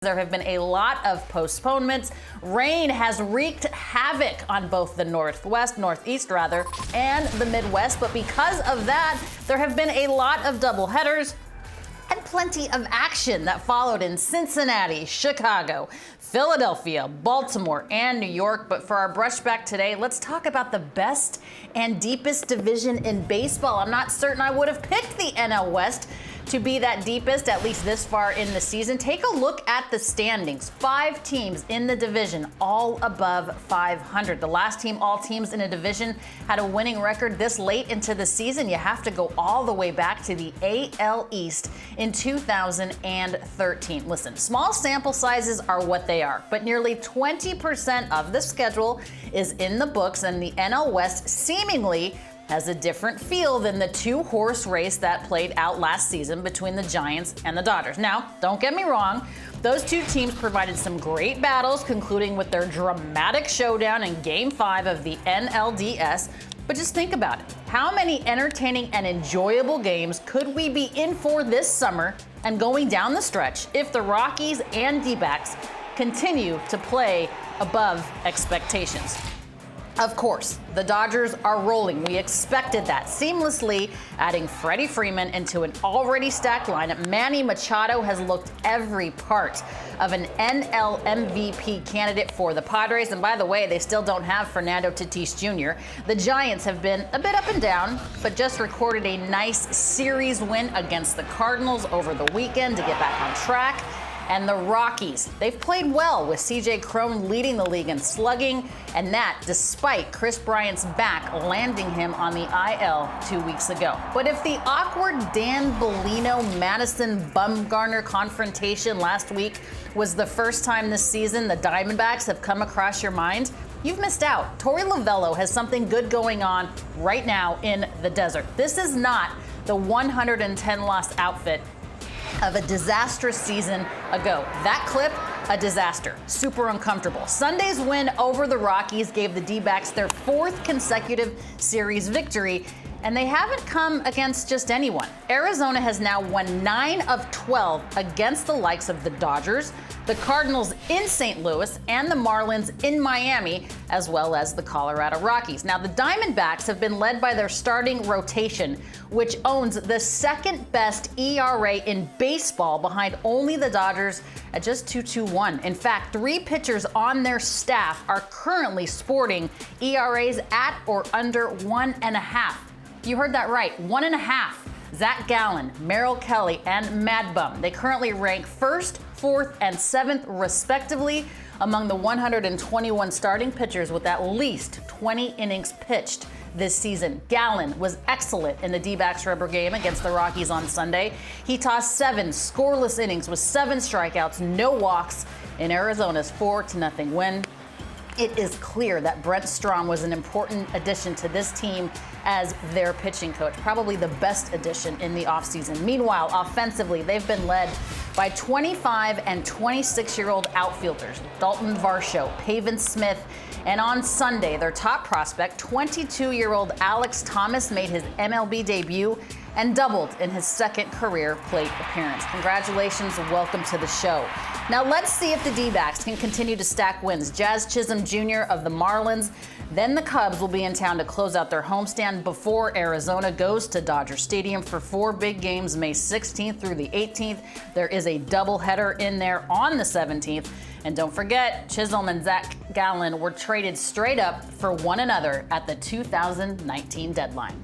There have been a lot of postponements. Rain has wreaked havoc on both the northeast, and the Midwest. But because of that, there have been a lot of doubleheaders and plenty of action that followed in Cincinnati, Chicago, Philadelphia, Baltimore, and New York. But for our Brushback today, let's talk about the best and deepest division in baseball. I'm not certain I would have picked the NL West to be that deepest, at least this far in the season. Take a look at the standings. 5 teams in the division, all above 500. The last time all teams in a division had a winning record this late into the season, you have to go all the way back to the AL East in 2013. Listen, small sample sizes are what they are, but nearly 20% of the schedule is in the books, and the NL West seemingly has a different feel than the 2-horse race that played out last season between the Giants and the Dodgers. Now, don't get me wrong, those two teams provided some great battles, concluding with their dramatic showdown in Game 5 of the NLDS. But just think about it. How many entertaining and enjoyable games could we be in for this summer and going down the stretch if the Rockies and D-backs continue to play above expectations? Of course, the Dodgers are rolling. We expected that, seamlessly adding Freddie Freeman into an already stacked lineup. Manny Machado has looked every part of an NL MVP candidate for the Padres. And by the way, they still don't have Fernando Tatis Jr. The Giants have been a bit up and down, but just recorded a nice series win against the Cardinals over the weekend to get back on track. And the Rockies, they've played well with C.J. Cron leading the league in slugging, and that despite Chris Bryant's back landing him on the IL 2 weeks ago. But if the awkward Dan Bellino-Madison Bumgarner confrontation last week was the first time this season the Diamondbacks have come across your mind, you've missed out. Torey Lovullo has something good going on right now in the desert. This is not the 110-loss outfit of a disastrous season ago. That clip, a disaster. Super uncomfortable. Sunday's win over the Rockies gave the D-backs their 4th consecutive series victory, and they haven't come against just anyone. Arizona has now won 9 of 12 against the likes of the Dodgers, the Cardinals in St. Louis, and the Marlins in Miami, as well as the Colorado Rockies. Now, the Diamondbacks have been led by their starting rotation, which owns the 2nd best ERA in baseball, behind only the Dodgers at just 2.21. In fact, 3 pitchers on their staff are currently sporting ERAs at or under 1.5. You heard that right, 1.5. Zach Gallen, Merrill Kelly, and Mad Bum. They currently rank 1st, 4th, and 7th, respectively, among the 121 starting pitchers with at least 20 innings pitched this season. Gallen was excellent in the D-backs rubber game against the Rockies on Sunday. He tossed 7 scoreless innings with 7 strikeouts, no walks in Arizona's 4-0 win. It is clear that Brent Strom was an important addition to this team as their pitching coach, probably the best addition in the offseason. Meanwhile, offensively, they've been led by 25 and 26-year-old outfielders, Dalton Varsho, Pavin Smith, and on Sunday, their top prospect, 22-year-old Alex Thomas, made his MLB debut and doubled in his 2nd career plate appearance. Congratulations and welcome to the show. Now let's see if the D-backs can continue to stack wins. Jazz Chisholm Jr. of the Marlins. Then the Cubs will be in town to close out their homestand before Arizona goes to Dodger Stadium for 4 big games, May 16th through the 18th. There is a doubleheader in there on the 17th. And don't forget, Chisholm and Zach Gallen were traded straight up for one another at the 2019 deadline.